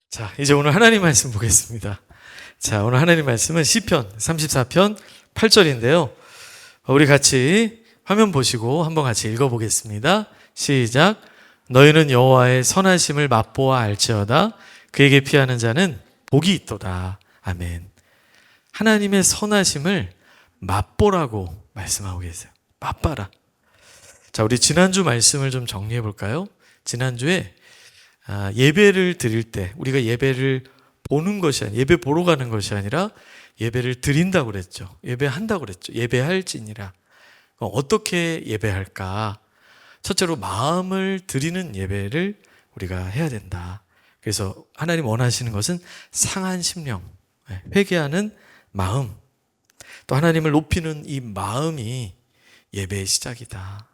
자, 이제 오늘 하나님 말씀 보겠습니다. 자, 오늘 하나님 말씀은 시편 34편 8절인데요. 우리 같이 화면 보시고 한번 같이 읽어보겠습니다. 시작. 너희는 여호와의 선하심을 맛보아 알지어다. 그에게 피하는 자는 복이 있도다. 아멘. 하나님의 선하심을 맛보라고 말씀하고 계세요. 맛봐라. 자, 우리 지난주 말씀을 좀 정리해 볼까요? 지난주에 예배를 드릴 때 우리가 예배를 보는 것이 아니라 예배 보러 가는 것이 아니라 예배를 드린다고 그랬죠. 예배한다고 그랬죠. 예배할지니라. 어떻게 예배할까? 첫째로 마음을 드리는 예배를 우리가 해야 된다. 그래서 하나님 원하시는 것은 상한 심령, 회개하는 마음, 또 하나님을 높이는 이 마음이 예배의 시작이다.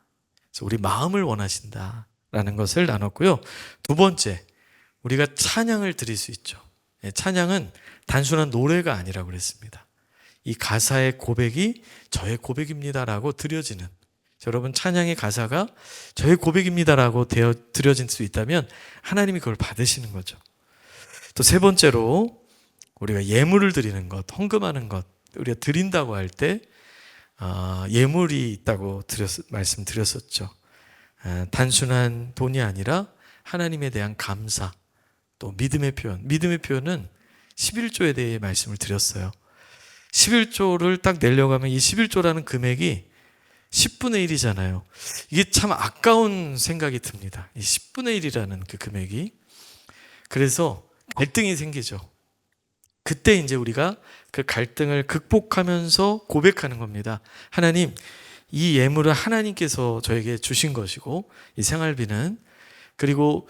그래서 우리 마음을 원하신다라는 것을 나눴고요. 두 번째, 우리가 찬양을 드릴 수 있죠. 찬양은 단순한 노래가 아니라고 그랬습니다. 이 가사의 고백이 저의 고백입니다라고 드려지는, 여러분 찬양의 가사가 저의 고백입니다라고 드려질 수 있다면 하나님이 그걸 받으시는 거죠. 또 세 번째로 우리가 예물을 드리는 것, 헌금하는 것, 우리가 드린다고 할 때 예물이 있다고 말씀드렸었죠. 단순한 돈이 아니라 하나님에 대한 감사, 또 믿음의 표현. 믿음의 표현은 11조에 대해 말씀을 드렸어요. 11조를 딱 내려고 하면 이 11조라는 금액이 10분의 1이잖아요. 이게 참 아까운 생각이 듭니다. 이 10분의 1이라는 그 금액이. 그래서 갈등이 생기죠. 그때 이제 우리가 그 갈등을 극복하면서 고백하는 겁니다. 하나님, 이 예물은 하나님께서 저에게 주신 것이고 이 생활비는, 그리고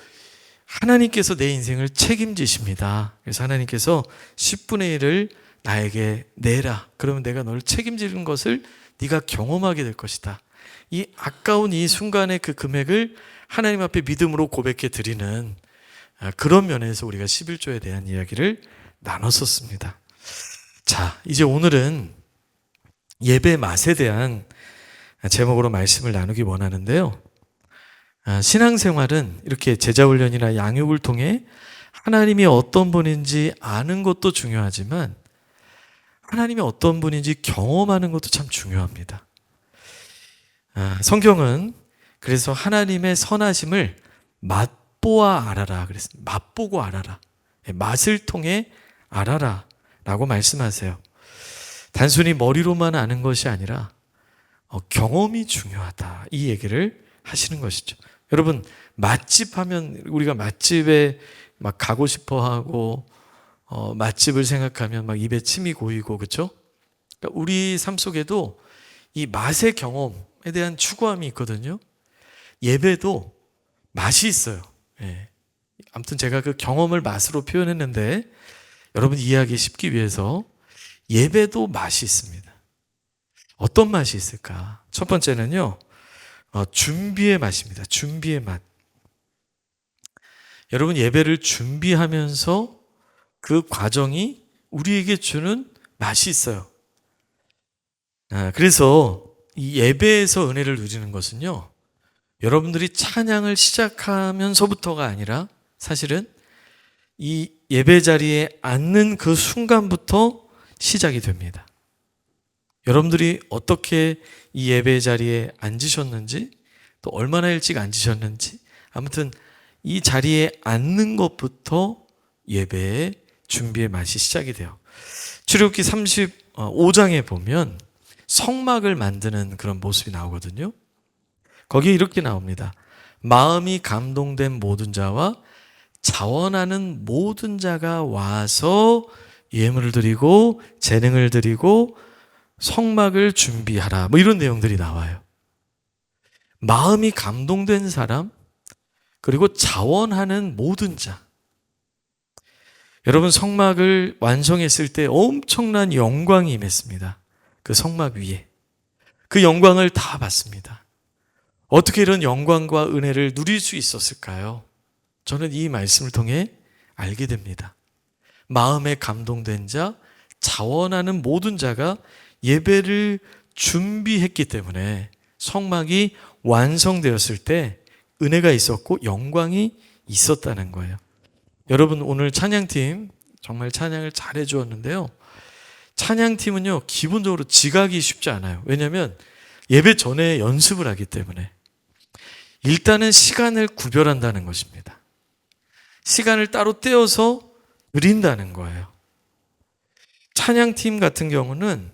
하나님께서 내 인생을 책임지십니다. 그래서 하나님께서 10분의 1을 나에게 내라. 그러면 내가 너를 책임지는 것을 네가 경험하게 될 것이다. 이 아까운 이 순간의 그 금액을 하나님 앞에 믿음으로 고백해 드리는 그런 면에서 우리가 11조에 대한 이야기를 나눴었습니다. 자, 이제 오늘은 예배 맛에 대한 제목으로 말씀을 나누기 원하는데요. 신앙생활은 이렇게 제자훈련이나 양육을 통해 하나님이 어떤 분인지 아는 것도 중요하지만 하나님이 어떤 분인지 경험하는 것도 참 중요합니다. 성경은 그래서 하나님의 선하심을 맛보아 알아라 그랬습니다. 맛보고 알아라. 맛을 통해 알아라 라고 말씀하세요. 단순히 머리로만 아는 것이 아니라 경험이 중요하다, 이 얘기를 하시는 것이죠. 여러분, 맛집 하면 우리가 맛집에 막 가고 싶어 하고 맛집을 생각하면 막 입에 침이 고이고, 그렇죠? 그러니까 우리 삶 속에도 이 맛의 경험에 대한 추구함이 있거든요. 예배도 맛이 있어요. 예. 아무튼 제가 그 경험을 맛으로 표현했는데 여러분 이해하기 쉽기 위해서 예배도 맛이 있습니다. 어떤 맛이 있을까? 첫 번째는요, 준비의 맛입니다. 준비의 맛. 여러분, 예배를 준비하면서 그 과정이 우리에게 주는 맛이 있어요. 그래서 이 예배에서 은혜를 누리는 것은요, 여러분들이 찬양을 시작하면서부터가 아니라 사실은 이 예배 자리에 앉는 그 순간부터 시작이 됩니다. 여러분들이 어떻게 이 예배 자리에 앉으셨는지, 또 얼마나 일찍 앉으셨는지, 아무튼 이 자리에 앉는 것부터 예배의 준비의 맛이 시작이 돼요. 출애굽기 35장에 보면 성막을 만드는 그런 모습이 나오거든요. 거기에 이렇게 나옵니다. 마음이 감동된 모든 자와 자원하는 모든 자가 와서 예물을 드리고 재능을 드리고 성막을 준비하라, 뭐 이런 내용들이 나와요. 마음이 감동된 사람, 그리고 자원하는 모든 자. 여러분, 성막을 완성했을 때 엄청난 영광이 임했습니다. 그 성막 위에 그 영광을 다 받습니다. 어떻게 이런 영광과 은혜를 누릴 수 있었을까요? 저는 이 말씀을 통해 알게 됩니다. 마음에 감동된 자, 자원하는 모든 자가 예배를 준비했기 때문에 성막이 완성되었을 때 은혜가 있었고 영광이 있었다는 거예요. 여러분 오늘 찬양팀 정말 찬양을 잘 해주었는데요. 찬양팀은요 기본적으로 지각이 쉽지 않아요. 왜냐하면 예배 전에 연습을 하기 때문에 일단은 시간을 구별한다는 것입니다. 시간을 따로 떼어서 드린다는 거예요. 찬양팀 같은 경우는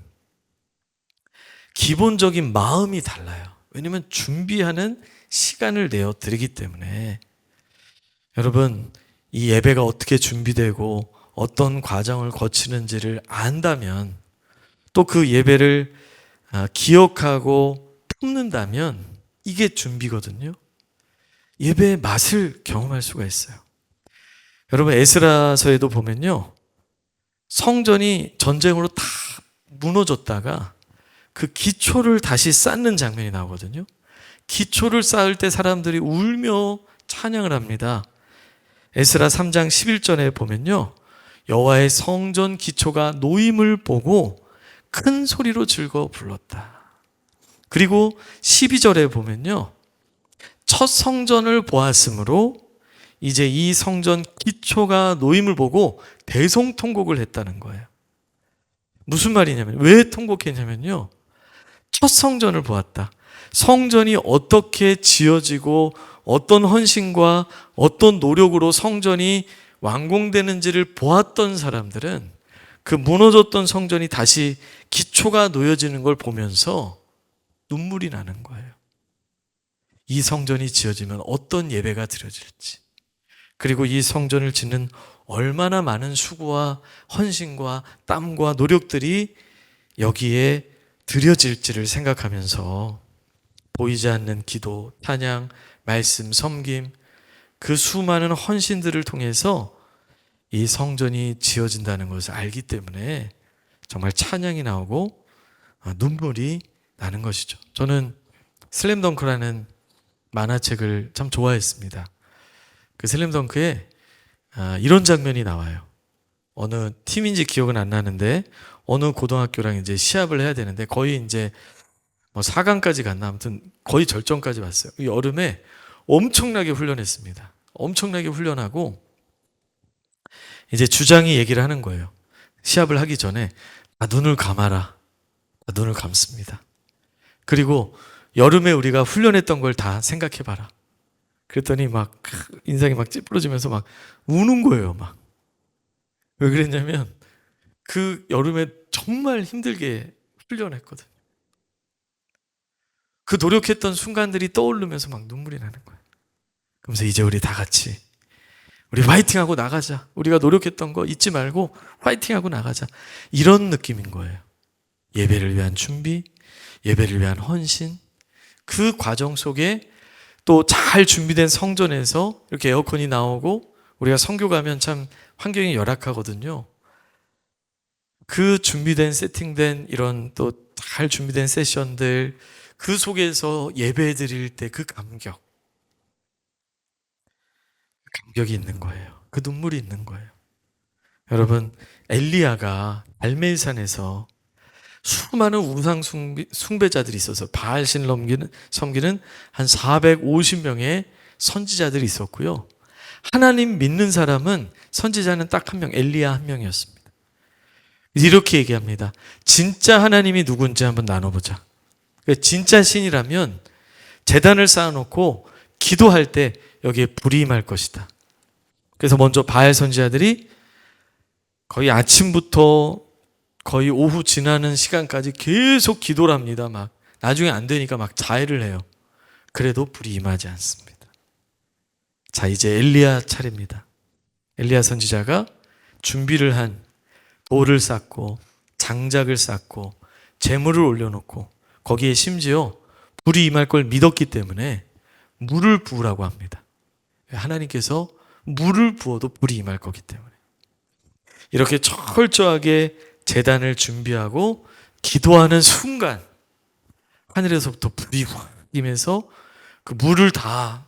기본적인 마음이 달라요. 왜냐하면 준비하는 시간을 내어 드리기 때문에. 여러분 이 예배가 어떻게 준비되고 어떤 과정을 거치는지를 안다면, 또 그 예배를 기억하고 품는다면 이게 준비거든요. 예배의 맛을 경험할 수가 있어요. 여러분 에스라서에도 보면요, 성전이 전쟁으로 다 무너졌다가 그 기초를 다시 쌓는 장면이 나오거든요. 기초를 쌓을 때 사람들이 울며 찬양을 합니다. 에스라 3장 11절에 보면요, 여호와의 성전 기초가 놓임을 보고 큰 소리로 즐거워 불렀다. 그리고 12절에 보면요, 첫 성전을 보았으므로 이제 이 성전 기초가 놓임을 보고 대성통곡을 했다는 거예요. 무슨 말이냐면, 왜 통곡했냐면요, 첫 성전을 보았다. 성전이 어떻게 지어지고 어떤 헌신과 어떤 노력으로 성전이 완공되는지를 보았던 사람들은 그 무너졌던 성전이 다시 기초가 놓여지는 걸 보면서 눈물이 나는 거예요. 이 성전이 지어지면 어떤 예배가 드려질지, 그리고 이 성전을 짓는 얼마나 많은 수고와 헌신과 땀과 노력들이 여기에 드려질지를 생각하면서 보이지 않는 기도, 찬양, 말씀, 섬김, 그 수많은 헌신들을 통해서 이 성전이 지어진다는 것을 알기 때문에 정말 찬양이 나오고 눈물이 나는 것이죠. 저는 슬램덩크라는 만화책을 참 좋아했습니다. 그 슬램덩크에 이런 장면이 나와요. 어느 팀인지 기억은 안 나는데 어느 고등학교랑 이제 시합을 해야 되는데 거의 이제 뭐 4강까지 갔나, 아무튼 거의 절정까지 왔어요. 이 여름에 엄청나게 훈련했습니다. 엄청나게 훈련하고 이제 주장이 얘기를 하는 거예요. 시합을 하기 전에 눈을 감아라. 눈을 감습니다. 그리고 여름에 우리가 훈련했던 걸 다 생각해봐라. 그랬더니 막 인상이 막 찌푸러지면서 막 우는 거예요. 막. 왜 그랬냐면 그 여름에 정말 힘들게 훈련했거든. 그 노력했던 순간들이 떠오르면서 막 눈물이 나는 거예요. 그러면서 이제 우리 다 같이 우리 화이팅하고 나가자. 우리가 노력했던 거 잊지 말고 화이팅하고 나가자. 이런 느낌인 거예요. 예배를 위한 준비, 예배를 위한 헌신, 그 과정 속에 또 잘 준비된 성전에서 이렇게 에어컨이 나오고 우리가 선교 가면 참 환경이 열악하거든요. 그 준비된 세팅된 이런 또 잘 준비된 세션들, 그 속에서 예배 드릴 때 그 감격이 있는 거예요. 그 눈물이 있는 거예요. 여러분, 엘리야가 갈멜산에서 수많은 우상 숭배자들이 있어서 바알신 섬기는 한 450명의 선지자들이 있었고요. 하나님 믿는 사람은 선지자는 딱 한 명, 엘리야 한 명이었습니다. 이렇게 얘기합니다. 진짜 하나님이 누군지 한번 나눠보자. 진짜 신이라면 제단을 쌓아놓고 기도할 때 여기에 불이 임할 것이다. 그래서 먼저 바알 선지자들이 거의 아침부터 거의 오후 지나는 시간까지 계속 기도를 합니다. 막 나중에 안 되니까 막 자해를 해요. 그래도 불이 임하지 않습니다. 자, 이제 엘리야 차례입니다. 엘리야 선지자가 준비를 한 돌을 쌓고 장작을 쌓고 재물을 올려놓고 거기에 심지어 불이 임할 걸 믿었기 때문에 물을 부으라고 합니다. 하나님께서 물을 부어도 불이 임할 거기 때문에 이렇게 철저하게 제단을 준비하고 기도하는 순간 하늘에서부터 불이 확 임해서 그 물을 다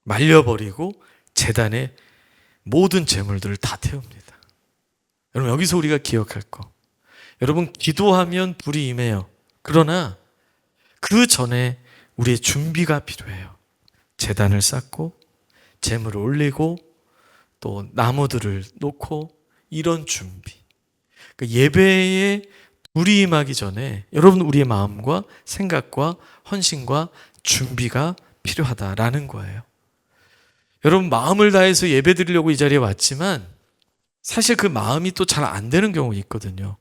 말려버리고 제단에 모든 재물들을 다 태웁니다. 여러분, 여기서 우리가 기억할 거, 여러분, 기도하면 불이 임해요. 그러나 그 전에 우리의 준비가 필요해요. 제단을 쌓고 재물을 올리고 또 나무들을 놓고 이런 준비. 그러니까 예배에 불이 임하기 전에 여러분 우리의 마음과 생각과 헌신과 준비가 필요하다라는 거예요. 여러분 마음을 다해서 예배 드리려고 이 자리에 왔지만 사실 그 마음이 또 잘 안 되는 경우가 있거든요.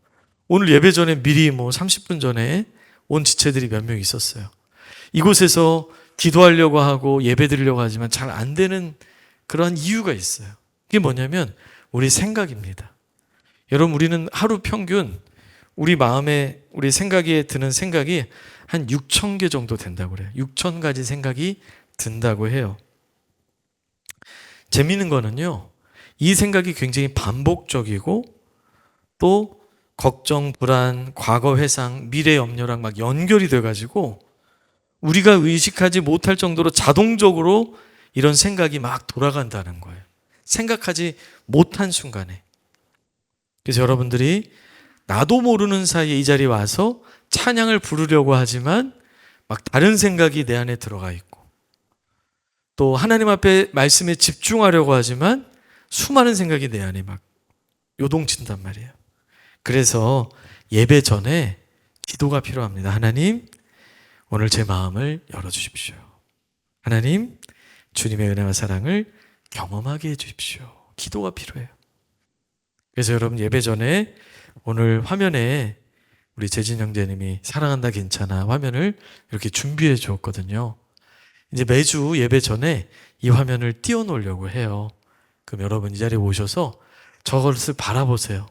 오늘 예배 전에 미리 30분 전에 온 지체들이 몇 명 있었어요. 이곳에서 기도하려고 하고 예배 드리려고 하지만 잘 안 되는 그러한 이유가 있어요. 그게 뭐냐면 우리 생각입니다. 여러분 우리는 하루 평균 우리 마음에 우리 생각에 드는 생각이 한 6천 개 정도 된다고 그래요. 6천 가지 생각이 든다고 해요. 재미있는 거는요. 이 생각이 굉장히 반복적이고 또 걱정, 불안, 과거 회상, 미래 염려랑 막 연결이 돼가지고 우리가 의식하지 못할 정도로 자동적으로 이런 생각이 막 돌아간다는 거예요. 생각하지 못한 순간에. 그래서 여러분들이 나도 모르는 사이에 이 자리에 와서 찬양을 부르려고 하지만 막 다른 생각이 내 안에 들어가 있고 또 하나님 앞에 말씀에 집중하려고 하지만 수많은 생각이 내 안에 막 요동친단 말이에요. 그래서 예배 전에 기도가 필요합니다. 하나님, 오늘 제 마음을 열어주십시오. 하나님, 주님의 은혜와 사랑을 경험하게 해주십시오. 기도가 필요해요. 그래서 여러분 예배 전에 오늘 화면에 우리 재진 형제님이 사랑한다 괜찮아 화면을 이렇게 준비해 주었거든요. 이제 매주 예배 전에 이 화면을 띄워놓으려고 해요. 그럼 여러분 이 자리에 오셔서 저것을 바라보세요.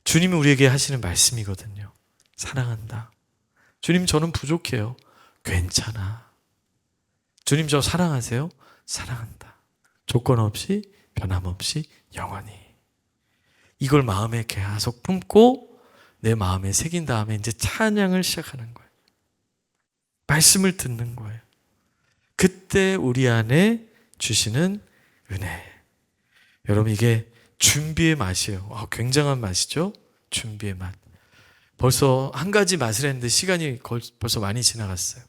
주님이 우리에게 하시는 말씀이거든요. 사랑한다. 주님 저는 부족해요. 괜찮아. 주님 저 사랑하세요? 사랑한다. 조건 없이 변함없이 영원히. 이걸 마음에 계속 품고 내 마음에 새긴 다음에 이제 찬양을 시작하는 거예요. 말씀을 듣는 거예요. 그때 우리 안에 주시는 은혜. 여러분 이게 준비의 맛이에요. 굉장한 맛이죠? 준비의 맛. 벌써 한 가지 맛을 했는데 시간이 벌써 많이 지나갔어요.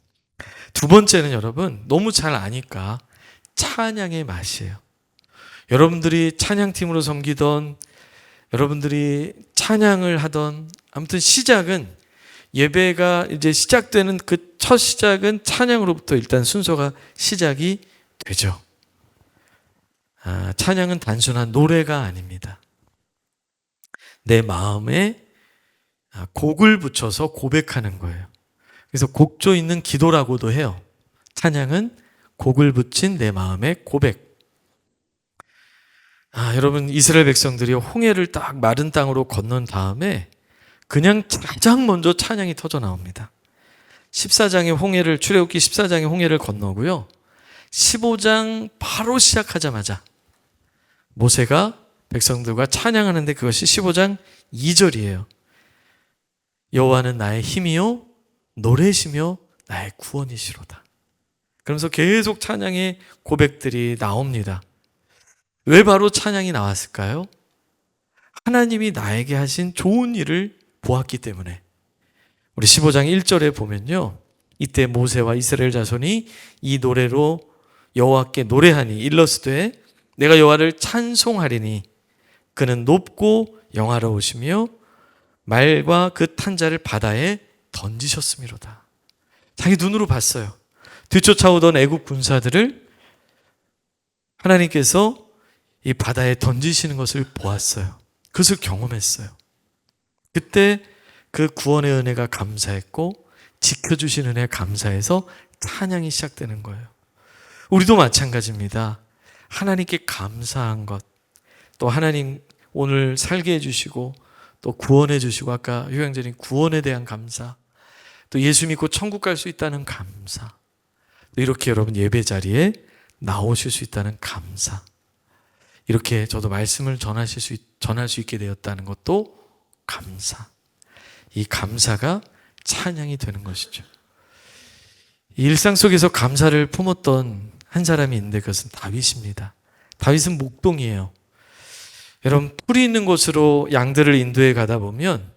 두 번째는 여러분 너무 잘 아니까 찬양의 맛이에요. 여러분들이 찬양팀으로 섬기던 여러분들이 찬양을 하던 아무튼 시작은 예배가 이제 시작되는 그 첫 시작은 찬양으로부터 일단 순서가 시작이 되죠. 찬양은 단순한 노래가 아닙니다. 내 마음에 곡을 붙여서 고백하는 거예요. 그래서 곡조 있는 기도라고도 해요. 찬양은 곡을 붙인 내 마음의 고백. 여러분 이스라엘 백성들이 홍해를 딱 마른 땅으로 건넌 다음에 그냥 가장 먼저 찬양이 터져 나옵니다. 14장의 홍해를 출애굽기 14장의 홍해를 건너고요. 15장 바로 시작하자마자 모세가 백성들과 찬양하는데 그것이 15장 2절이에요. 여호와는 나의 힘이요 노래시며 나의 구원이시로다. 그러면서 계속 찬양의 고백들이 나옵니다. 왜 바로 찬양이 나왔을까요? 하나님이 나에게 하신 좋은 일을 보았기 때문에. 우리 15장 1절에 보면요. 이때 모세와 이스라엘 자손이 이 노래로 여호와께 노래하니 일러스되 내가 여호와를 찬송하리니 그는 높고 영화로우시며 말과 그 탄자를 바다에 던지셨음이로다. 자기 눈으로 봤어요. 뒤쫓아오던 애국 군사들을 하나님께서 이 바다에 던지시는 것을 보았어요. 그것을 경험했어요. 그때 그 구원의 은혜가 감사했고 지켜주신 은혜 감사해서 찬양이 시작되는 거예요. 우리도 마찬가지입니다. 하나님께 감사한 것, 또 하나님 오늘 살게 해주시고 또 구원해 주시고 아까 효양전님 구원에 대한 감사, 또 예수 믿고 천국 갈 수 있다는 감사, 또 이렇게 여러분 예배 자리에 나오실 수 있다는 감사, 이렇게 저도 말씀을 전할 수 있게 되었다는 것도 감사. 이 감사가 찬양이 되는 것이죠. 일상 속에서 감사를 품었던 한 사람이 있는데 그것은 다윗입니다. 다윗은 목동이에요. 여러분 풀이 있는 곳으로 양들을 인도해 가다 보면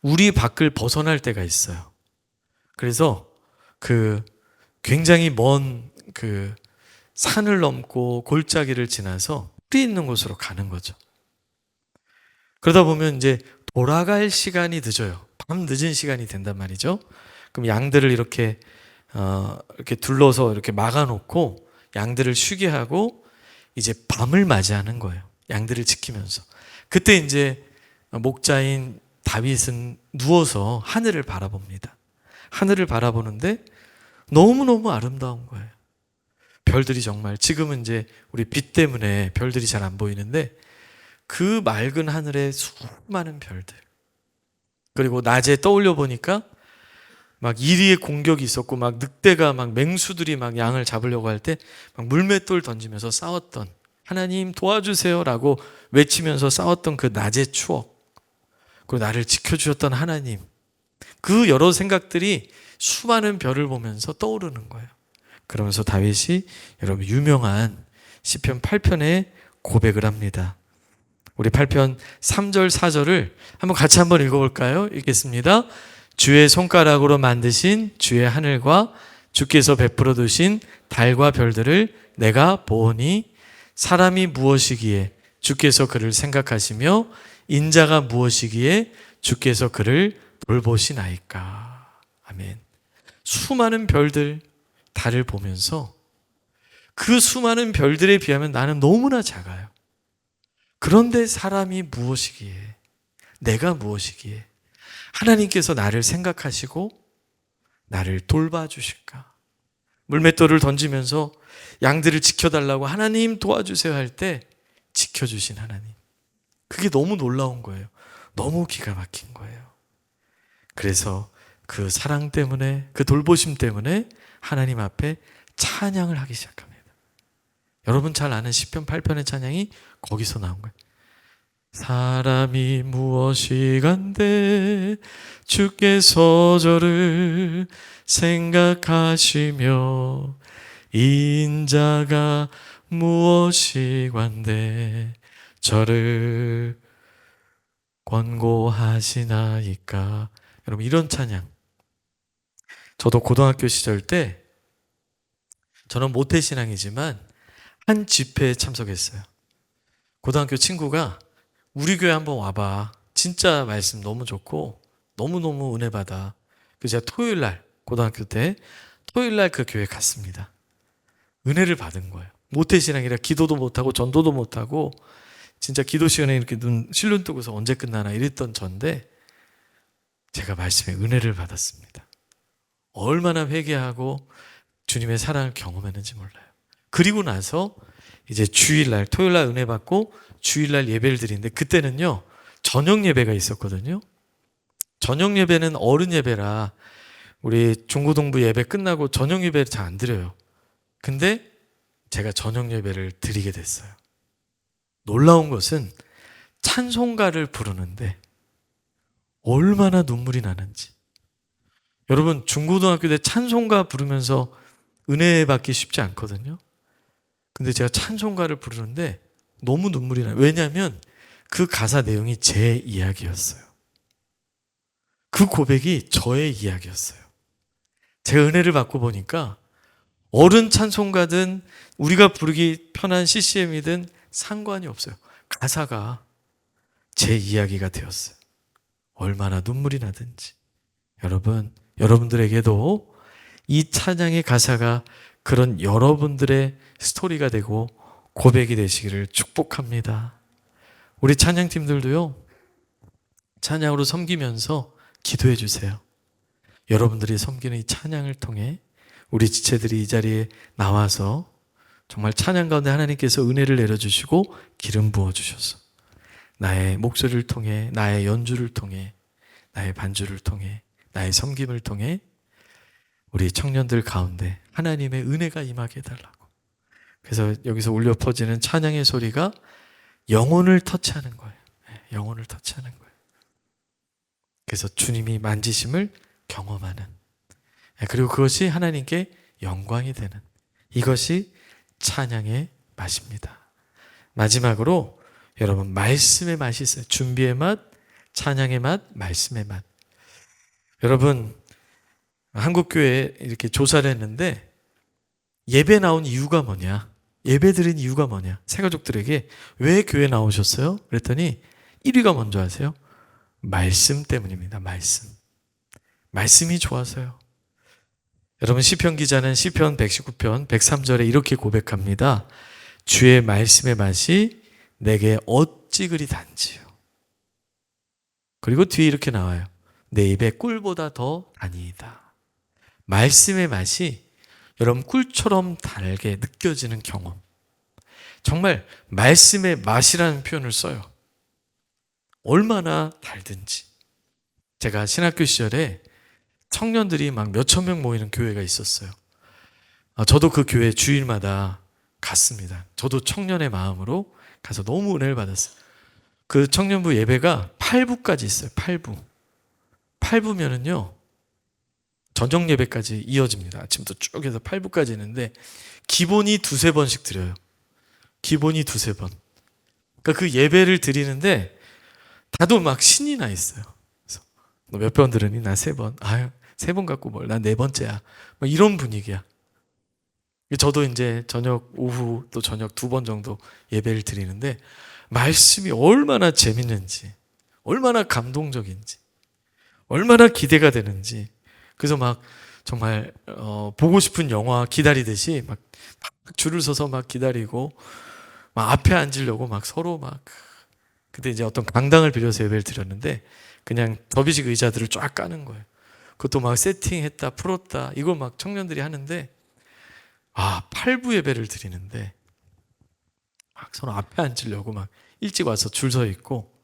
우리 밖을 벗어날 때가 있어요. 그래서 굉장히 먼 산을 넘고 골짜기를 지나서 뿔이 있는 곳으로 가는 거죠. 그러다 보면 이제 돌아갈 시간이 늦어요. 밤 늦은 시간이 된단 말이죠. 그럼 양들을 이렇게 둘러서 이렇게 막아놓고 양들을 쉬게 하고 이제 밤을 맞이하는 거예요. 양들을 지키면서. 그때 이제 목자인 다윗은 누워서 하늘을 바라봅니다. 하늘을 바라보는데 너무너무 아름다운 거예요. 별들이 정말, 지금은 이제 우리 빛 때문에 별들이 잘 안 보이는데 그 맑은 하늘에 수많은 별들. 그리고 낮에 떠올려 보니까 막 이리의 공격이 있었고 막 늑대가 막 맹수들이 막 양을 잡으려고 할 때 막 물맷돌 던지면서 싸웠던, 하나님 도와주세요라고 외치면서 싸웠던 그 낮의 추억, 그리고 나를 지켜주셨던 하나님, 그 여러 생각들이 수많은 별을 보면서 떠오르는 거예요. 그러면서 다윗이 여러분 유명한 시편 8편에 고백을 합니다. 우리 8편 3절 4절을 한번 읽어볼까요? 읽겠습니다. 주의 손가락으로 만드신 주의 하늘과 주께서 베풀어 두신 달과 별들을 내가 보오니 사람이 무엇이기에 주께서 그를 생각하시며 인자가 무엇이기에 주께서 그를 돌보시나이까. 아멘. 수많은 별들, 달을 보면서 그 수많은 별들에 비하면 나는 너무나 작아요. 그런데 사람이 무엇이기에, 내가 무엇이기에 하나님께서 나를 생각하시고 나를 돌봐주실까? 물맷돌을 던지면서 양들을 지켜달라고 하나님 도와주세요 할 때 지켜주신 하나님. 그게 너무 놀라운 거예요. 너무 기가 막힌 거예요. 그래서 그 사랑 때문에, 그 돌보심 때문에 하나님 앞에 찬양을 하기 시작합니다. 여러분 잘 아는 시편 8편의 찬양이 거기서 나온 거예요. 사람이 무엇이간데 주께서 저를 생각하시며 인자가 무엇이간데 저를 권고하시나이까. 여러분 이런 찬양, 저도 고등학교 시절 때, 저는 모태신앙이지만 한 집회에 참석했어요. 고등학교 친구가 우리 교회 한번 와봐. 진짜 말씀 너무 좋고 너무너무 은혜 받아. 그래서 제가 토요일 날, 고등학교 때 토요일 날 그 교회 갔습니다. 은혜를 받은 거예요. 모태신앙이라 기도도 못하고 전도도 못하고 진짜 기도 시간에 이렇게 실눈 뜨고서 언제 끝나나 이랬던 전데 제가 말씀에 은혜를 받았습니다. 얼마나 회개하고 주님의 사랑을 경험했는지 몰라요. 그리고 나서 이제 주일날, 토요일날 은혜 받고 주일날 예배를 드리는데 그때는요 저녁 예배가 있었거든요. 저녁 예배는 어른 예배라 우리 중고등부 예배 끝나고 저녁 예배를 잘 안 드려요. 근데 제가 저녁 예배를 드리게 됐어요. 놀라운 것은 찬송가를 부르는데 얼마나 눈물이 나는지. 여러분 중고등학교 때 찬송가 부르면서 은혜 받기 쉽지 않거든요. 근데 제가 찬송가를 부르는데 너무 눈물이 나요. 왜냐하면 그 가사 내용이 제 이야기였어요. 그 고백이 저의 이야기였어요. 제가 은혜를 받고 보니까 어른 찬송가든 우리가 부르기 편한 CCM이든 상관이 없어요. 가사가 제 이야기가 되었어요. 얼마나 눈물이 나든지. 여러분, 여러분들에게도 이 찬양의 가사가 그런 여러분들의 스토리가 되고 고백이 되시기를 축복합니다. 우리 찬양팀들도요, 찬양으로 섬기면서 기도해 주세요. 여러분들이 섬기는 이 찬양을 통해 우리 지체들이 이 자리에 나와서 정말 찬양 가운데 하나님께서 은혜를 내려주시고 기름 부어주셔서 나의 목소리를 통해, 나의 연주를 통해, 나의 반주를 통해, 나의 섬김을 통해 우리 청년들 가운데 하나님의 은혜가 임하게 해달라고. 그래서 여기서 울려 퍼지는 찬양의 소리가 영혼을 터치하는 거예요. 영혼을 터치하는 거예요. 그래서 주님이 만지심을 경험하는, 그리고 그것이 하나님께 영광이 되는, 이것이 찬양의 맛입니다. 마지막으로 여러분 말씀의 맛이 있어요. 준비의 맛, 찬양의 맛, 말씀의 맛. 여러분 한국교회에 이렇게 조사를 했는데 예배 나온 이유가 뭐냐? 예배 드린 이유가 뭐냐? 새가족들에게 왜 교회 나오셨어요? 그랬더니 1위가 먼저 하세요. 말씀 때문입니다. 말씀이 좋아서요. 여러분, 시편 기자는 시편 119편 103절에 이렇게 고백합니다. 주의 말씀의 맛이 내게 어찌 그리 단지요. 그리고 뒤에 이렇게 나와요. 내 입에 꿀보다 더 단이다. 말씀의 맛이 여러분 꿀처럼 달게 느껴지는 경험. 정말 말씀의 맛이라는 표현을 써요. 얼마나 달든지. 제가 신학교 시절에 청년들이 막 몇천 명 모이는 교회가 있었어요. 저도 그 교회 주일마다 갔습니다. 저도 청년의 마음으로 가서 너무 은혜를 받았어요. 그 청년부 예배가 8부까지 있어요. 8부면은요 저녁 예배까지 이어집니다. 아침부터 쭉 해서 8부까지 있는데 기본이 두세 번씩 드려요. 기본이 두세 번. 그러니까 그 예배를 드리는데 다들 막 신이 나 있어요. 그래서 너 몇 번 들으니? 나 3번. 아유, 3번 갖고 뭘? 난 4번째야. 막 이런 분위기야. 저도 이제 저녁, 오후 또 저녁 2번 정도 예배를 드리는데 말씀이 얼마나 재밌는지, 얼마나 감동적인지, 얼마나 기대가 되는지. 그래서 막 정말 보고 싶은 영화 기다리듯이 막 줄을 서서 막 기다리고 막 앞에 앉으려고 막 서로 막 그때 이제 어떤 강당을 빌려서 예배를 드렸는데 그냥 접이식 의자들을 쫙 까는 거예요. 그것도 막 세팅했다 풀었다 이걸 막 청년들이 하는데 8부 예배를 드리는데 막 서로 앞에 앉으려고 막 일찍 와서 줄 서 있고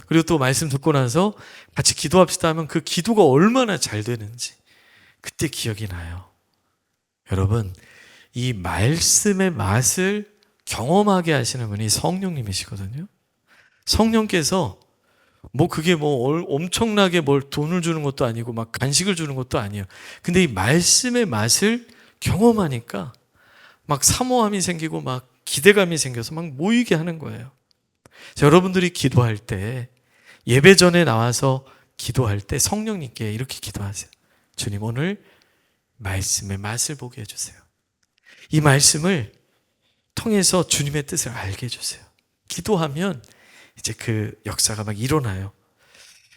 그리고 또 말씀 듣고 나서 같이 기도합시다 하면 그 기도가 얼마나 잘 되는지 그때 기억이 나요. 여러분, 이 말씀의 맛을 경험하게 하시는 분이 성령님이시거든요. 성령께서 그게 엄청나게 돈을 주는 것도 아니고 막 간식을 주는 것도 아니에요. 근데 이 말씀의 맛을 경험하니까 막 사모함이 생기고 막 기대감이 생겨서 막 모이게 하는 거예요. 여러분들이 기도할 때 예배 전에 나와서 기도할 때 성령님께 이렇게 기도하세요. 주님, 오늘 말씀의 맛을 보게 해주세요. 이 말씀을 통해서 주님의 뜻을 알게 해주세요. 기도하면 이제 그 역사가 막 일어나요.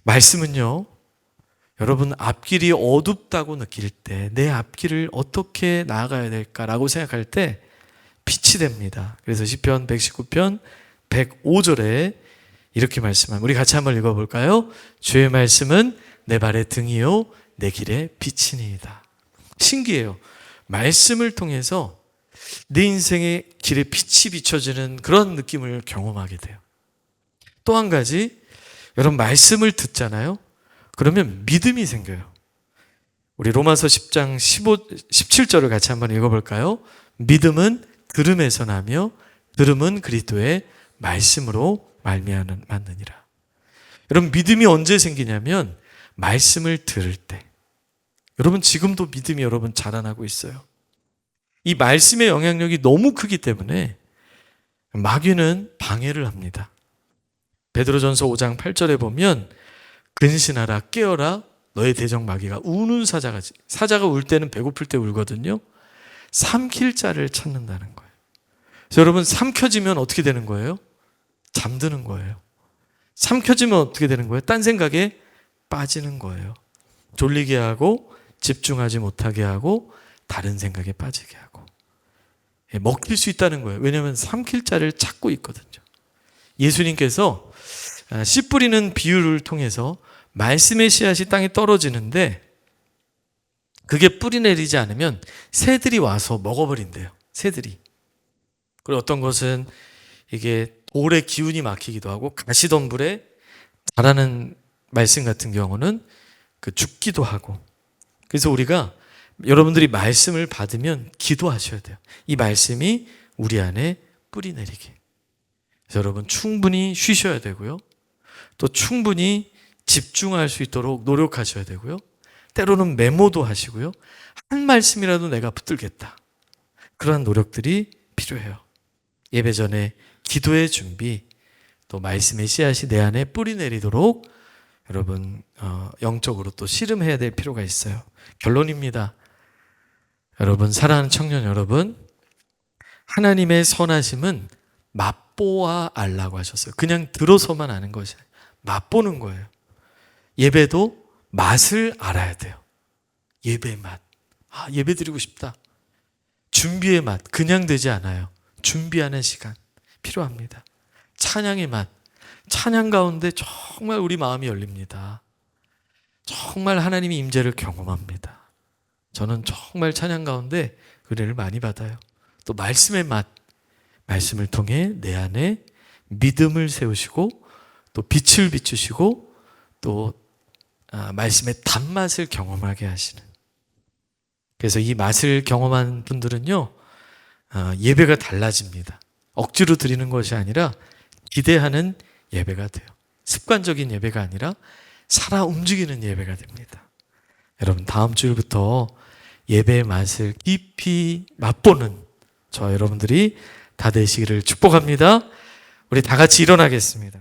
말씀은요, 여러분 앞길이 어둡다고 느낄 때 내 앞길을 어떻게 나아가야 될까라고 생각할 때 빛이 됩니다. 그래서 시편 119편 105절에 이렇게 말씀합니다. 우리 같이 한번 읽어볼까요? 주의 말씀은 내 발의 등이요 내 길의 빛이니이다. 신기해요. 말씀을 통해서 내 인생의 길에 빛이 비춰지는 그런 느낌을 경험하게 돼요. 또 한 가지, 여러분 말씀을 듣잖아요. 그러면 믿음이 생겨요. 우리 로마서 10장 17절을 같이 한번 읽어볼까요? 믿음은 들음에서 나며 들음은 그리스도의 말씀으로 말미암느니라. 여러분 믿음이 언제 생기냐면 말씀을 들을 때. 여러분 지금도 믿음이 여러분 자라나고 있어요. 이 말씀의 영향력이 너무 크기 때문에 마귀는 방해를 합니다. 베드로전서 5장 8절에 보면 근신하라 깨어라 너의 대적 마귀가 우는 사자가 울 때는 배고플 때 울거든요. 삼킬 자를 찾는다는 거예요. 그래서 여러분 삼켜지면 어떻게 되는 거예요? 잠드는 거예요. 삼켜지면 어떻게 되는 거예요? 딴 생각에 빠지는 거예요. 졸리게 하고 집중하지 못하게 하고 다른 생각에 빠지게 하고 먹힐 수 있다는 거예요. 왜냐하면 삼킬 자를 찾고 있거든요. 예수님께서 씨 뿌리는 비유를 통해서 말씀의 씨앗이 땅에 떨어지는데 그게 뿌리 내리지 않으면 새들이 와서 먹어버린대요. 새들이. 그리고 어떤 것은 이게 돌의 기운이 막히기도 하고 가시덤불에 자라는 말씀 같은 경우는 죽기도 하고. 그래서 우리가 여러분들이 말씀을 받으면 기도하셔야 돼요. 이 말씀이 우리 안에 뿌리 내리게. 그래서 여러분 충분히 쉬셔야 되고요. 또 충분히 집중할 수 있도록 노력하셔야 되고요. 때로는 메모도 하시고요. 한 말씀이라도 내가 붙들겠다. 그러한 노력들이 필요해요. 예배 전에 기도의 준비, 또 말씀의 씨앗이 내 안에 뿌리 내리도록 여러분 영적으로 또 씨름해야 될 필요가 있어요. 결론입니다. 여러분 사랑하는 청년 여러분, 하나님의 선하심은 맛보아 알라고 하셨어요. 그냥 들어서만 아는 것이 아니에요. 맛보는 거예요. 예배도 맛을 알아야 돼요. 예배의 맛. 예배 드리고 싶다. 준비의 맛. 그냥 되지 않아요. 준비하는 시간 필요합니다. 찬양의 맛. 찬양 가운데 정말 우리 마음이 열립니다. 정말 하나님의 임재를 경험합니다. 저는 정말 찬양 가운데 은혜를 많이 받아요. 또 말씀의 맛. 말씀을 통해 내 안에 믿음을 세우시고 또 빛을 비추시고 또 말씀의 단맛을 경험하게 하시는. 그래서 이 맛을 경험한 분들은요, 예배가 달라집니다. 억지로 드리는 것이 아니라 기대하는 예배가 돼요. 습관적인 예배가 아니라 살아 움직이는 예배가 됩니다. 여러분, 다음 주일부터 예배의 맛을 깊이 맛보는 저와 여러분들이 다 되시기를 축복합니다. 우리 다 같이 일어나겠습니다.